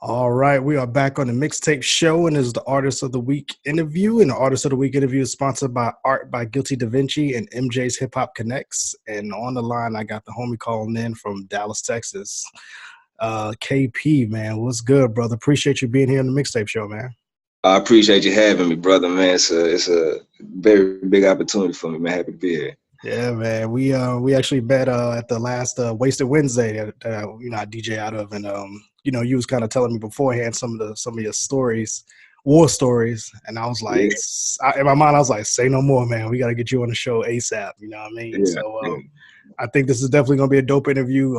All right, we are back on the Mixtape Show, and this is the Artist of the Week interview. And the Artist of the Week interview is sponsored by Art by Guilty Da Vinci and MJ's Hip Hop Connects. And on the line, I got the homie calling in from Dallas, Texas. KP, man, what's good, brother? Appreciate you being here on the Mixtape Show, man. I appreciate you having me, brother, man. It's a very big opportunity for me, man. Happy to be here. Yeah, man. We actually met at the last Wasted Wednesday that I DJ out of, and you was kind of telling me beforehand some of your stories, war stories, and I was like, Yeah, in my mind, I was like, say no more, man. We got to get you on the show ASAP. You know what I mean? yeah, So yeah. I think this is definitely gonna be a dope interview,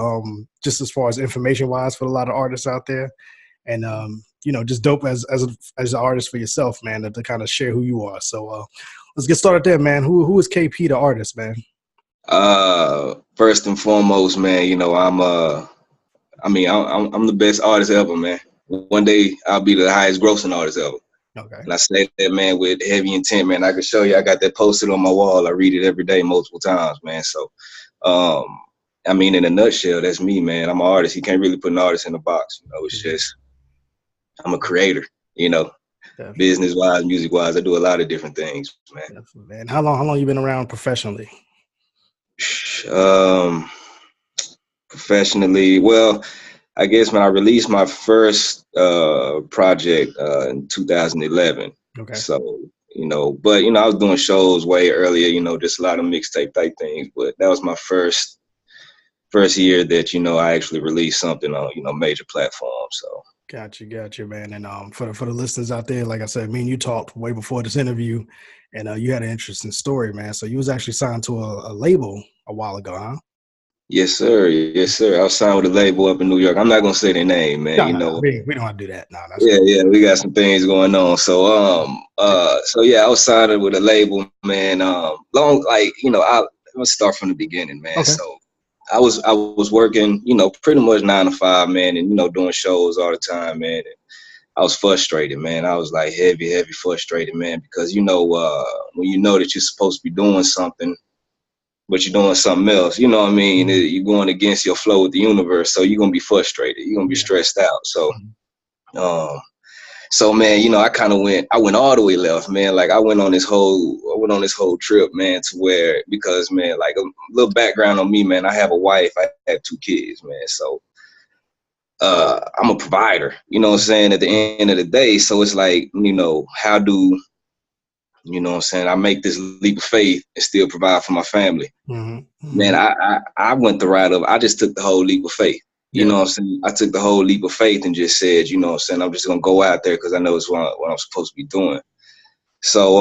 just as far as information wise for a lot of artists out there, and just dope as an artist for yourself, man, to kind of share who you are. So let's get started there, man. Who is KP the artist, man? First and foremost, man, I'm the best artist ever, man. One day I'll be the highest grossing artist ever. Okay. And I say that, man, with heavy intent, man. I can show you. I got that posted on my wall. I read it every day, multiple times, man. So, um, in a nutshell, that's me, man. I'm an artist. You can't really put an artist in a box. It's just I'm a creator. You know, Definitely. business wise, music wise, I do a lot of different things, man. Definitely, man. How long you been around professionally? Um, Professionally, well, I guess when I released my first project in 2011. Okay. So, I was doing shows way earlier, just a lot of mixtape type things. But that was my first year that, I actually released something on, major platforms. So Got you, man. And for the listeners out there, like I said, me and you talked way before this interview, and you had an interesting story, man. So you was actually signed to a label a while ago, huh? yes, sir. Yes, sir. I was signed with a label up in New York. I'm not gonna say their name, man. No. We don't want to do that. No, that's Yeah, cool. yeah, we got some things going on. So yeah, I was signed with a label, man. Let's start from the beginning, man. Okay. So I was working, pretty much 9 to 5, man, and doing shows all the time, man. And I was frustrated, man. I was like heavy frustrated, man, because when you know that you're supposed to be doing something, but you're doing something else, you know what I mean? Mhm. You're going against your flow with the universe, so you're gonna be frustrated. You're gonna be Yeah. stressed out. So. Mhm. Um, So man, I went all the way left, man. Like I went on this whole trip, man, to where, because man, like a little background on me, man, I have a wife, I have 2 kids, man. So I'm a provider, you know what I'm saying, at the end of the day. So it's like, how do, what I'm saying, I make this leap of faith and still provide for my family. Mhm. Man, Mhm. I went the route of, I just took the whole leap of faith. You Yeah. know what I'm saying? I took the whole leap of faith and just said, you know what I'm saying, I'm just gonna go out there because I know it's what I'm supposed to be doing. So,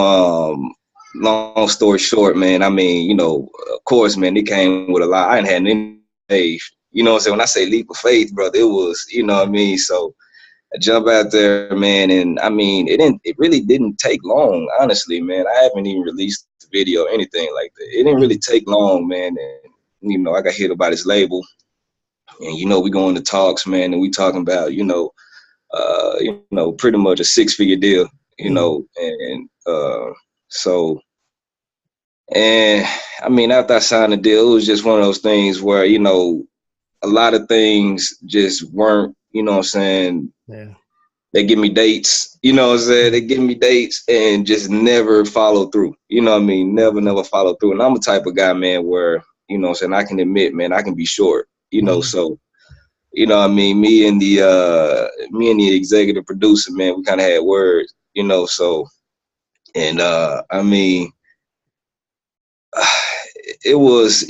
long story short, man, of course, man, it came with a lot. I ain't had any faith. You know what I'm saying? When I say leap of faith, brother, it was, you know what I mean? So I jump out there, man, and it really didn't take long, honestly, man. I haven't even released the video or anything like that. It didn't really Mhm. take long, man. And, I got hit about his label. And, we go into talks, man, and we talking about, pretty much a 6-figure deal, Mhm. and so, and after I signed the deal, it was just one of those things where, a lot of things just weren't, what I'm saying, Yeah. they give me dates, you know what I'm saying? They Mhm. give me dates and just never follow through. You know what I mean? Mhm. Never follow through. And I'm the type of guy, man, where, what I'm saying, I can admit, man, I can be short, Mhm. so what I mean, me and the executive producer, man, we kind of had words, so, and it was,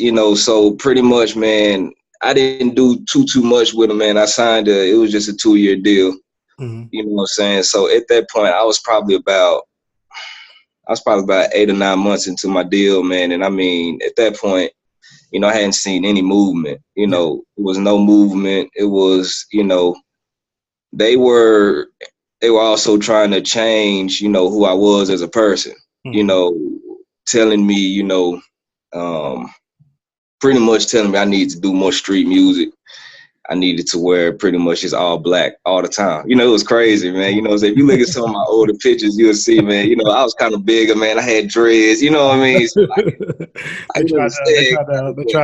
so pretty much, man, I didn't do too much with him, man. It was just a 2-year deal, Mhm. you know what I'm saying? So at that point, I was probably about 8 or 9 months into my deal, man. And at that point, I hadn't seen any movement, Yeah. it was no movement. It was, they were they were also trying to change, who I was as a person, you Mhm. know, telling me, um, pretty much telling me I need to do more street music, I needed to wear pretty much just all black all the time. You know, it was crazy, man. You know, so if you look at some of my older pictures, you'll see, man, you know, I was kind of bigger, man. I had dreads, you know what I mean? So I They tried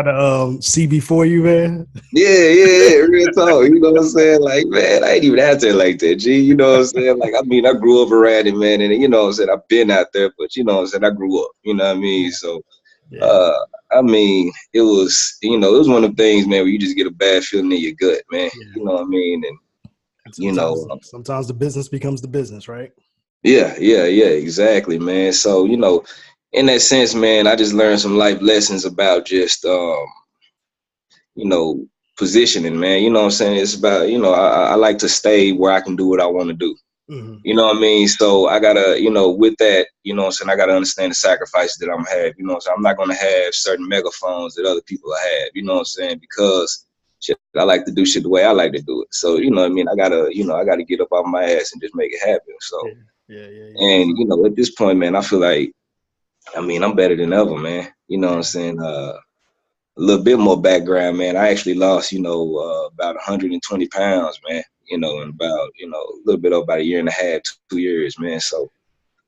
to understand. see before you, man. Yeah, real talk. You know what I'm saying? Like, man, I ain't even out there like that, G. You know what I'm saying? Like, I mean, I grew up around it, man, and you know what I'm saying? I've been out there, but you know what I'm saying? I grew up, you know what I mean? So, Yeah. uh, I mean, it was, you know, it was one of the things, man, where you just get a bad feeling in your gut, man. Yeah. You know what I mean? And, And you know, sometimes the business becomes the business, right? yeah, exactly, man. So, you know, in that sense, man, I just learned some life lessons about just, you know, positioning, man. You know what I'm saying? It's about, you know, I like to stay where I can do what I want to do. Mm-hmm. You know what I mean? So I gotta, you know, with that, you know what I'm saying, I gotta understand the sacrifices that I'm have. You know what I'm saying? I'm not gonna have certain megaphones that other people have, you know what I'm saying? Because shit, I like to do shit the way I like to do it. So, you know what I mean? I gotta, you know, I gotta get up off my ass and just make it happen. Yeah. So, Yeah. and So, you know, at this point, man, I feel like, I mean, I'm better than ever, man. You know what I'm saying? A little bit more background, man. I actually lost, you know, about 120 pounds, man. You know, in about, you know, a little bit over about a year and a half, 2 years, man. So,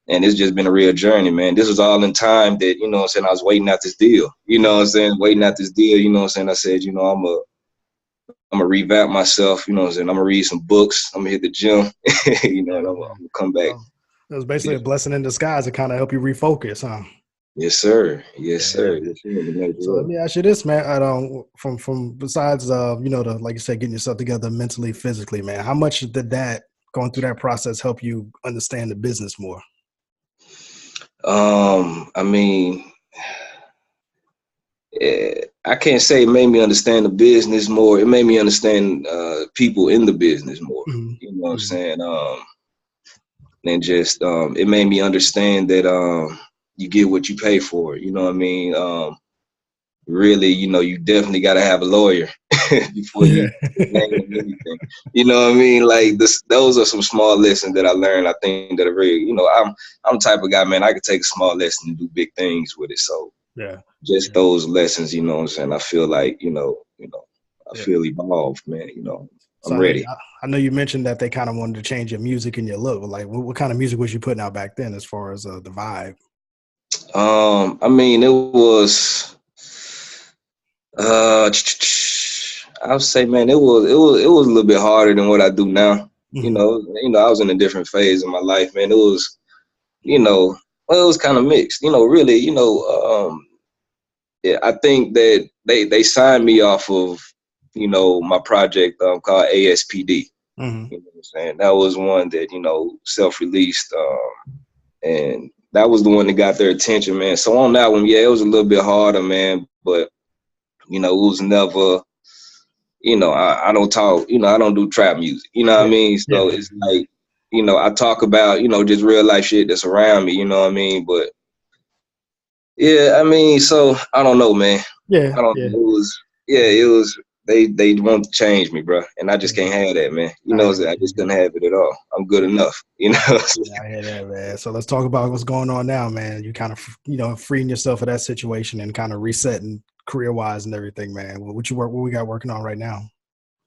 and it's just been a real journey, man. This was all in time that, you know what I'm saying, I was waiting out this deal. You know what I'm saying? Waiting out this deal, you know what I'm saying? I said, you know, I'm gonna revamp myself, you know what I'm saying? I'm gonna read some books, I'm gonna hit the gym, you know, yeah. and I'm gonna come back. Well, it was basically a blessing in disguise to kind of help you refocus, huh? Yes, sir. Yes, Yeah. sir. Yes, sir. The major So let way. me ask you this, man. I don't from besides you know, the like you said, getting yourself together mentally, physically, man. How much did that going through that process help you understand the business more? I mean, I can't say it made me understand the business more. It made me understand people in the business more. Mm-hmm. You know what I'm Mm-hmm. saying? And just it made me understand that you get what you pay for. You know what I mean? Really, you know, you definitely got to have a lawyer before Yeah. you name anything. You know what I mean? Like this, those are some small lessons that I learned. I think that are very, you know, I'm the type of guy, man. I could take a small lesson and do big things with it. So Yeah. just Yeah. those lessons, you know what I'm saying? I feel like, I Yeah. feel evolved, man. You know, So I'm ready. I know you mentioned that they kind of wanted to change your music and your look. Like, what kind of music was you putting out back then, as far as the vibe? I mean, it was uh I would say, man, it was a little bit harder than what I do now. Mm-hmm. I was in a different phase of my life, man. It was, you know, well, it was kind of mixed. You know, really, yeah, I think that they signed me off of, you know, my project called ASPD. Mm-hmm. You know what I'm saying? That was one that, you know, self-released, and that was the one that got their attention, man. So on that one, yeah, it was a little bit harder, man, but you know, it was never, you know, I don't talk, you know, I don't do trap music, you know what I Yeah. mean? Yeah. So it's like, you know, I talk about, you know, just real life shit that's around me, you know what I mean? But yeah, I mean, so I don't know, man. Yeah. I don't Yeah. know. It was they want to change me, bro, and I just Yeah. can't have that, man. You I know, hear I you. just couldn't have it at all. I'm good enough, you know. Yeah, I hear that, man. So let's talk about what's going on now, man. You kind of, you know, freeing yourself of that situation and kind of resetting career wise and everything, man. What we got working on right now?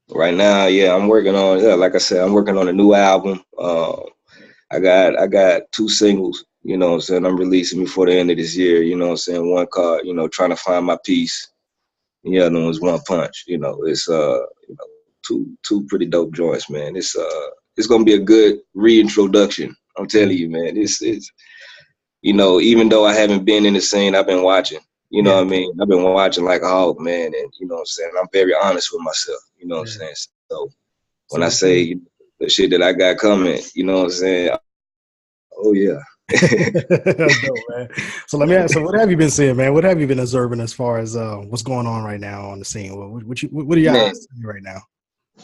Right now, yeah, I'm working on, yeah, like I said, I'm working on a new album. I got two singles, you know what I'm saying, I'm releasing before the end of this year, you know what I'm saying? One called, you know, Trying to Find My Peace. And the other one was One Punch. You know, it's you know, two pretty dope joints, man. It's gonna be a good reintroduction. I'm telling Mhm. you, man. It's you know, even though I haven't been in the scene, I've been watching. You know Yeah, what I mean? I've been watching like a hawk, man, and you know what I'm saying? I'm very honest with myself, you know what I'm yeah. saying? So So when I what you say the shit that I got coming, you know what I'm saying? Oh yeah. That's dope, man. So let me ask. So what have you been seeing, man? What have you been observing as far as what's going on right now on the scene? What are your Man, eyes seeing right now?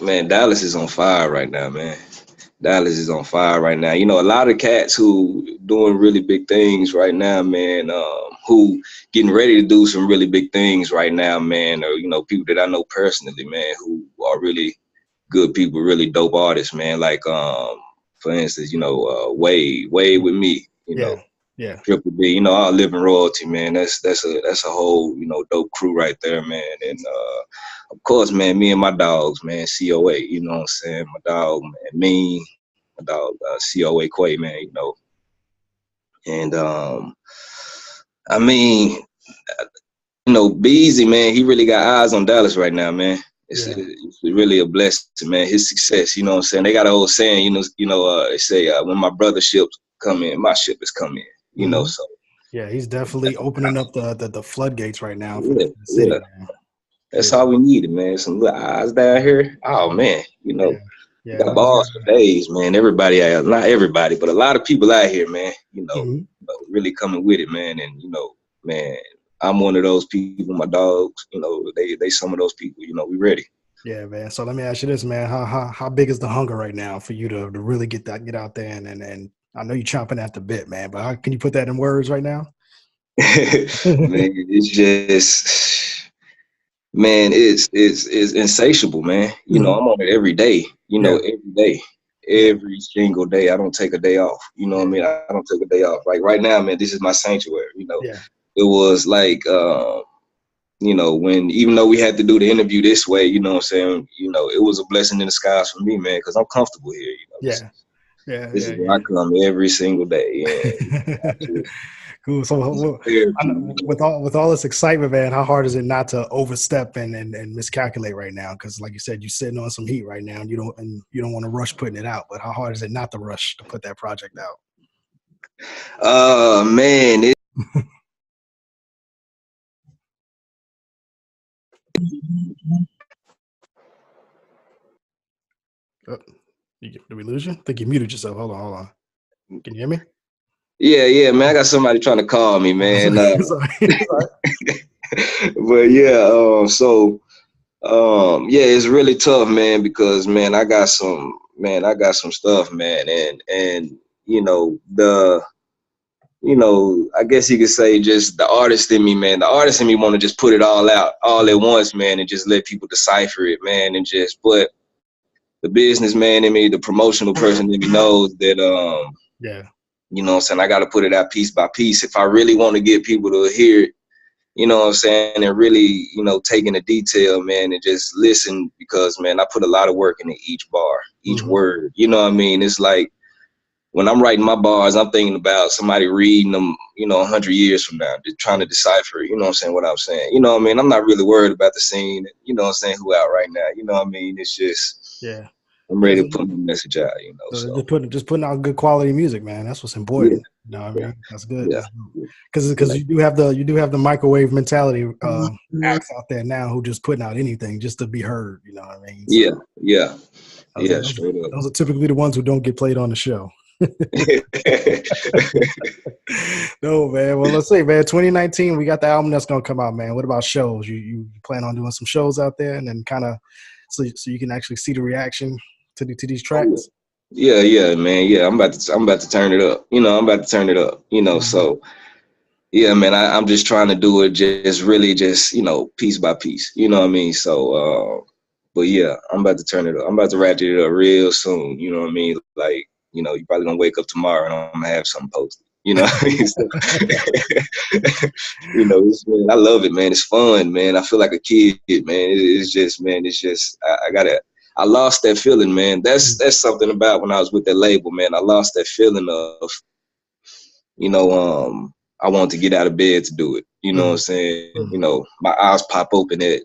man, Dallas is on fire right now, man. Dallas is on fire right now. You know, a lot of cats who doing really big things right now, man. Who getting ready to do some really big things right now, man. Or you know, people that I know personally, man, who are really good people, really dope artists, man. Like for instance, you know, Wade with me. You Yeah, know, Yeah. Triple B, you know, all living royalty, man. That's a whole, you know, dope crew right there, man. And of course, man, me and my dogs, man, COA, you know what I'm saying? My dog, man, me, my dog, COA Quay, man, you know. And I mean, you know, Beezy, man, he really got eyes on Dallas right now, man. Yeah. It's really a blessing, man. His success, you know what I'm saying? They got an old saying, they say they say, when my brother ships come in, my ship is coming, you know. Hmm. So Yeah, he's definitely opening up the floodgates right now for yeah, the city, yeah. man. That's Yeah. all we needed, man. Some little eyes down here. Oh man, you Yeah. know, we Yeah. got Those balls for days, man. Everybody, not everybody, but a lot of people out here, man. guys. Really coming with it, man. And man, I'm one of those people. My dogs, they some of those people. You know, we ready. Yeah, man. So let me ask you this, man. How big is the hunger right now for you to really get out there and I know you're chomping at the bit, man, but how can you put that in words right now? Man, it's just, man, it's insatiable, man. You know, Mhm. I'm on it every day. You know, Yeah, every day, yeah, every single day. I don't take a day off. You know what I yeah, mean? I don't take a day off. Like right now, man, this is my sanctuary. You know, yeah. it was like, when even though we had to do the interview this way, you know what I'm saying? You know, it was a blessing in disguise for me, man, because I'm comfortable here. You know, this Yeah, yeah, this yeah, is where I come every single day, and yeah. Cool. So, it's therapy. with all this excitement, man, how hard is it not to overstep and miscalculate right now? Because, like you said, you're sitting on some heat right now, and you don't want to rush putting it out. But how hard is it not to rush to put that project out? Man, Oh, did we lose you? I think you muted yourself. Hold on. Can you hear me? yeah, man. I got somebody trying to call me, Oh, man. sorry. Sorry. But yeah, yeah, it's really tough, man, because man, I got some stuff, man, and you know the. I guess you could say just the artist in me, man. The artist in me want to just put it all out all at once, man, and just let people decipher it, man, and just. But the businessman in me, the promotional person in me knows that, Yeah. what I'm saying, I got to put it out piece by piece if I really want to get people to hear it. You know what I'm saying, and really, take in the detail, man, and just listen because, man, I put a lot of work into each bar, each Hmm. word. You know what I mean? It's like when I'm writing my bars, I'm thinking about somebody reading them, 100 years from now, just trying to decipher, you know what I'm saying, what I'm saying. You know what I mean? I'm not really worried about the scene, you know what I'm saying, who out right now. You know what I mean? It's just, Yeah. I'm Yeah. ready So, to put my message out, so so. just putting out good quality music, man. That's what's Yeah, important. You know what I yeah, mean? That's good. yeah, That's good. yeah. Because you do have the microwave mentality Yeah, acts out there now who just putting out anything just to be heard. You know what I mean? So yeah, yeah, yeah, straight up. those are typically the ones who don't get played on the show. No, man. Well, let's see, man. 2019, we got the album that's gonna come out, man. What about shows? You plan on doing some shows out there, and then kind of so you can actually see the reaction to these Oh, yeah. tracks. Yeah, man. Yeah, I'm about to turn it up. I'm about to turn it up. Mhm. So yeah, man. I'm just trying to do it, just really, just piece by piece. You know what I mean? So, but yeah, I'm about to turn it up. I'm about to ratchet it up real soon. You know what I mean? Like, you probably gonna wake up tomorrow and I'm gonna have something posted. You know what I mean? So, man, I love it, man. It's fun, man. I feel like a kid, man. It's just, man. It's just, I gotta. I lost that feeling, man. That's something about when I was with that label, man. I lost that feeling of, you know, I wanted to get out of bed to do it. You know what I'm Mhm. saying? Mhm. My eyes pop open at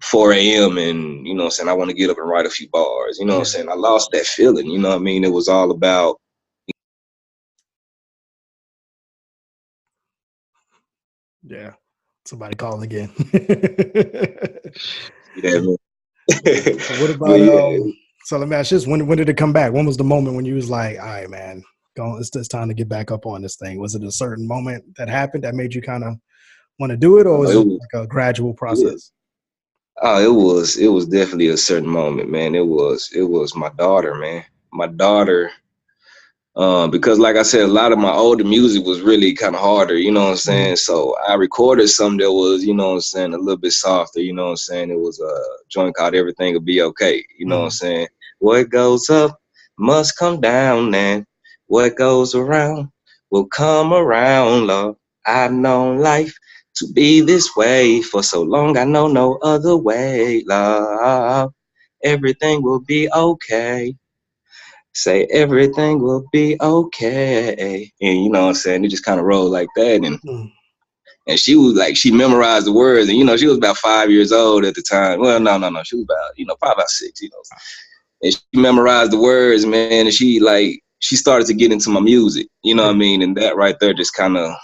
4 a.m. and, you know what I'm saying, I want to get up and write a few bars. You know what I'm Yeah, saying? I lost that feeling. You know what I mean? It was all about yeah. Somebody calling again. that, man. So what But about yeah, so let me ask you this, when did it come back? When was the moment when you was like, all right, man, it's time to get back up on this thing? Was it a certain moment that happened that made you kind of want to do it, or was it it was, like a gradual yeah. process? It was definitely a certain moment, man. It was my daughter, man. My daughter, because like I said, a lot of my older music was really kind of harder, you know what I'm Mhm. saying? So I recorded something that was, you know what I'm saying, a little bit softer, you know what I'm saying? It was a joint called Everything Will Be Okay, you know what I'm Mhm. saying? What goes up must come down, and what goes around will come around, Lord. I've known life to be this way for so long. I know no other way, love. Everything will be okay. Say everything will be okay. And you know what I'm saying? It just kind of rolled like that. And she was like, she memorized the words. And, you know, she was about 5 years old at the time. Well, no. She was about, you know, probably about 6, you know. And she memorized the words, man. And she started to get into my music. You know what I mean? And that right there I just kind of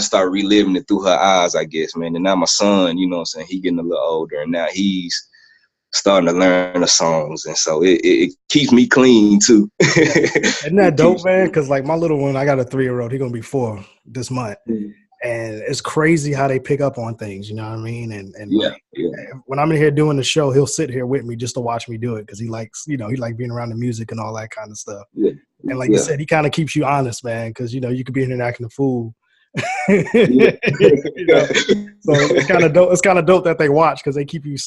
started reliving it through her eyes, I guess, man. And now my son, you know what I'm saying, he getting a little older. And now he's starting to learn the songs. And so it keeps me clean, too. Isn't that dope, man? Because, like, my little one, I got a 3-year-old. He's going to be 4 this month. And it's crazy how they pick up on things, you know what I mean? And like, when I'm in here doing the show, he'll sit here with me just to watch me do it because he likes, you know, he like being around the music and all that kind of stuff. And like you said, he kind of keeps you honest, man, because, you know, you could be in there acting a fool. You know? So it's kind of dope. It's kind of dope that they watch because they keep you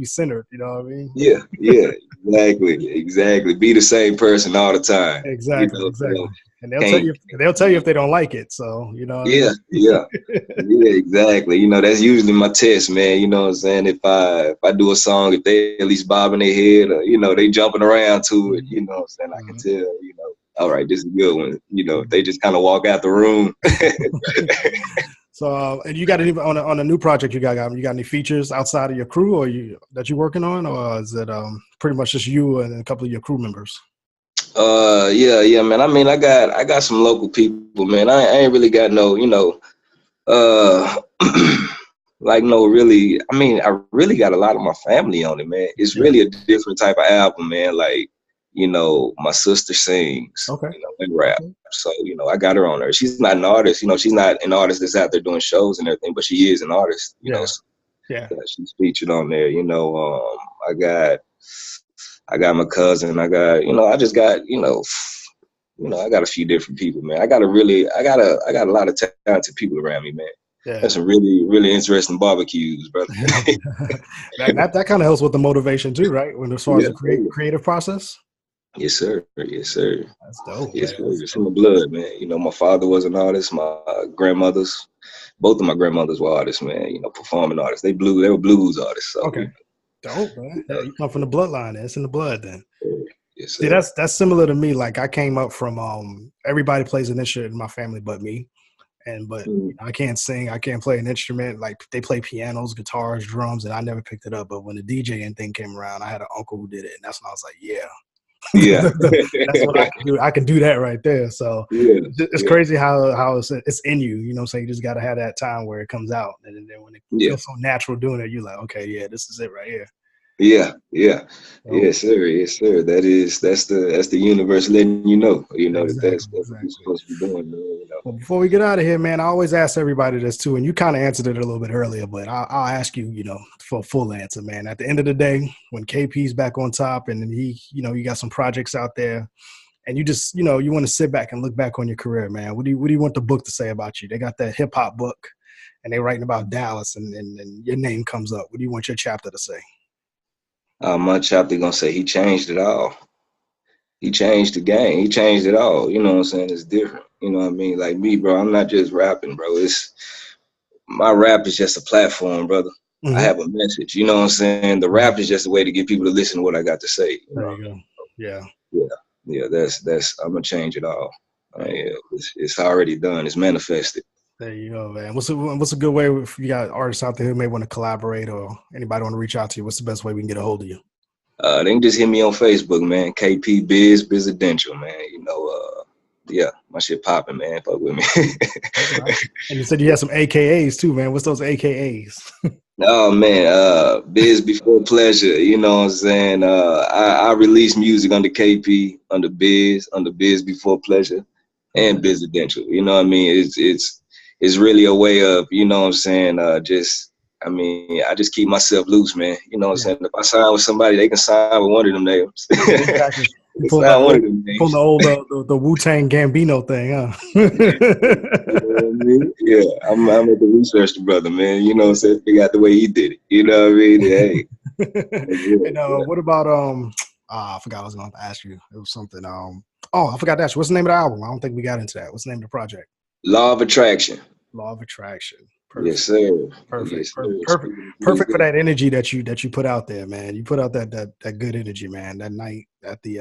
centered. You know what I mean? Yeah, exactly. Be the same person all the time. Exactly, you know? exactly. And they'll tell you if they don't like it. So you know. Yeah, exactly. You know, that's usually my test, man. You know what I'm saying? If I do a song, if they at least bobbing their head, or, you know, they jumping around to it. You know what I'm saying? I can tell. You know, all right, this is a good one. You know, if they just kind of walk out the room. So, and you got any on a new project you got any features outside of your crew or that you're working on, or is it pretty much just you and a couple of your crew members? Yeah, man. I mean, I got some local people, man. I ain't really got no, you know, like no really. I mean, I really got a lot of my family on it, man. It's really a different type of album, man. Like, you know, my sister sings, you know, and rap. So, you know, I got her on there. She's not an artist, you know, she's not an artist that's out there doing shows and everything, but she is an artist, you know. So, she's featured on there, you know. I got my cousin, I got, you know, I just got, you know, I got a few different people, man. I got a lot of talented people around me, man. That's some really, really interesting barbecues, brother. that kind of helps with the motivation too, right? When as far as the creative process. Yes, sir. That's dope. Yes, sir. It's in the blood, man. You know, my father was an artist. My grandmothers, both of my grandmothers were artists, man. You know, performing artists. They were blues artists. So, dope, man. Yeah, you come from the bloodline. It's in the blood, then. Yes, sir. See, that's similar to me. Like I came up from everybody plays an instrument in my family, but me. But I can't sing. I can't play an instrument. Like they play pianos, guitars, drums, and I never picked it up. But when the DJing thing came around, I had an uncle who did it, and that's when I was like, that's what I can do. I can do that right there. So it's crazy how it's in you. You know what I'm saying? You just got to have that time where it comes out, and then when it feels so natural doing it, you're like, okay, this is it right here. Yes, sir. That's the universe letting you know, that's what you're supposed to be doing, man, you know. Well, before we get out of here, man, I always ask everybody this too, and you kind of answered it a little bit earlier, but I'll ask you, you know, for a full answer, man. At the end of the day, when KP's back on top and he, you know, you got some projects out there and you just, you know, you want to sit back and look back on your career, man. What do you want the book to say about you? They got that hip hop book and they're writing about Dallas and your name comes up. What do you want your chapter to say? My chapter gonna say he changed it all. He changed the game. He changed it all. You know what I'm saying? It's different. You know what I mean? Like me, bro, I'm not just rapping, bro. My rap is just a platform, brother. I have a message. You know what I'm saying? The rap is just a way to get people to listen to what I got to say. There you go. Yeah. That's I'm gonna change it all. It's already done. It's manifested. There you go, man. What's a good way if you got artists out there who may want to collaborate or anybody want to reach out to you? What's the best way we can get a hold of you? They can just hit me on Facebook, man. KP Bizidential, man. You know, my shit popping, man. Fuck with me. And you said you had some AKAs too, man. What's those AKAs? Oh man, Biz Before Pleasure. You know what I'm saying? I release music under KP, under Biz Before Pleasure, and Bizidential. You know what I mean? It's really a way of, you know what I'm saying, I just keep myself loose, man. You know what I'm saying? If I sign with somebody, they can sign with one of them names. Exactly. Pull the old the Wu-Tang Gambino thing, huh? You know what I mean? Yeah, I'm at the research the brother, man. You know what I'm saying? Figure out the way he did it. You know what I mean? Hey. And what about I forgot I was going to ask you. It was something Oh, I forgot that. What's the name of the album? I don't think we got into that. What's the name of the project? Law of Attraction. Law of Attraction. Yes, Perfect. sir. Perfect. Yes, sir. Perfect. Speaking of Perfect for music. that energy that you put out there, man. You put out that good energy, man. That night at the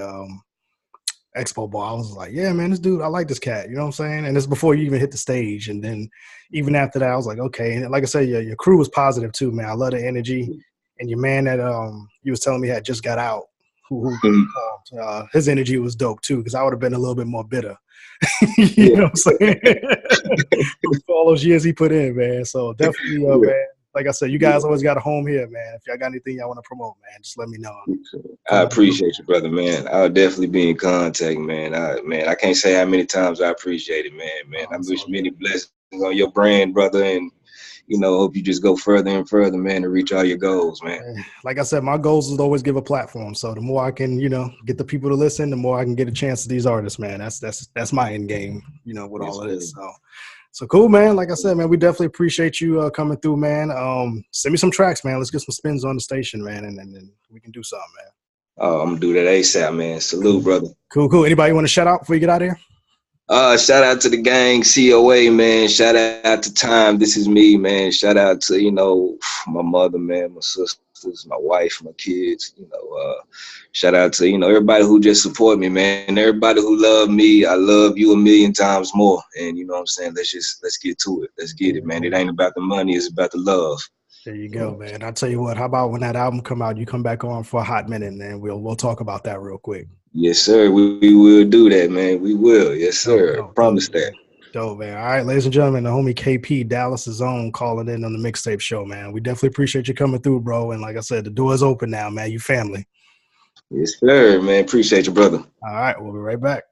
Expo Ball, I was like, yeah, man, this dude, I like this cat. You know what I'm saying? And it's before you even hit the stage. And then even after that, I was like, okay. And like I said, your crew was positive too, man. I love the energy. And your man that you was telling me had just got out, who performed, his energy was dope too, because I would have been a little bit more bitter. You Yeah, know what I'm saying? For all those years he put in, man. So definitely, yeah, man. Like I said, you yeah. guys always got a home here, man. If y'all got anything y'all want to promote, man, just let me know. I Come on through. appreciate you, brother, man. I'll definitely be in contact, man. I can't say how many times I appreciate it, man. Man, Oh, I it's wish all many good. blessings on your brand, brother, and hope you just go further and further, man, to reach all your goals, man. Like I said, my goals is to always give a platform. So the more I can, get the people to listen, the more I can get a chance to these artists, man. That's my end game, with Yes, all of sir. this. So cool, man. Like I said, man, we definitely appreciate you coming through, man. Send me some tracks, man. Let's get some spins on the station, man, and we can do something, man. Oh, I'm gonna do that ASAP, man. Salute, Cool, brother. cool. Anybody want to shout out before you get out of here? Shout out to the gang, COA, man. Shout out to Time. This is me, man. Shout out to, my mother, man, my sisters, my wife, my kids, shout out to, everybody who just support me, man. Everybody who love me, I love you a million times more. And you know what I'm saying? Let's get to it. Let's get it, man. It ain't about the money, it's about the love. There you go, man. I'll tell you what. How about when that album come out, you come back on for a hot minute, and we'll talk about that real quick. Yes, sir. We will do that, man. We will. Yes, Dope, sir. dope, dope, Promise man. that. Dope, man. All right, ladies and gentlemen, the homie KP Dallas's own calling in on the Mixtape show, man. We definitely appreciate you coming through, bro. And like I said, the door's open now, man. You family. Yes, sir, man. Appreciate you, brother. All right, we'll be right back.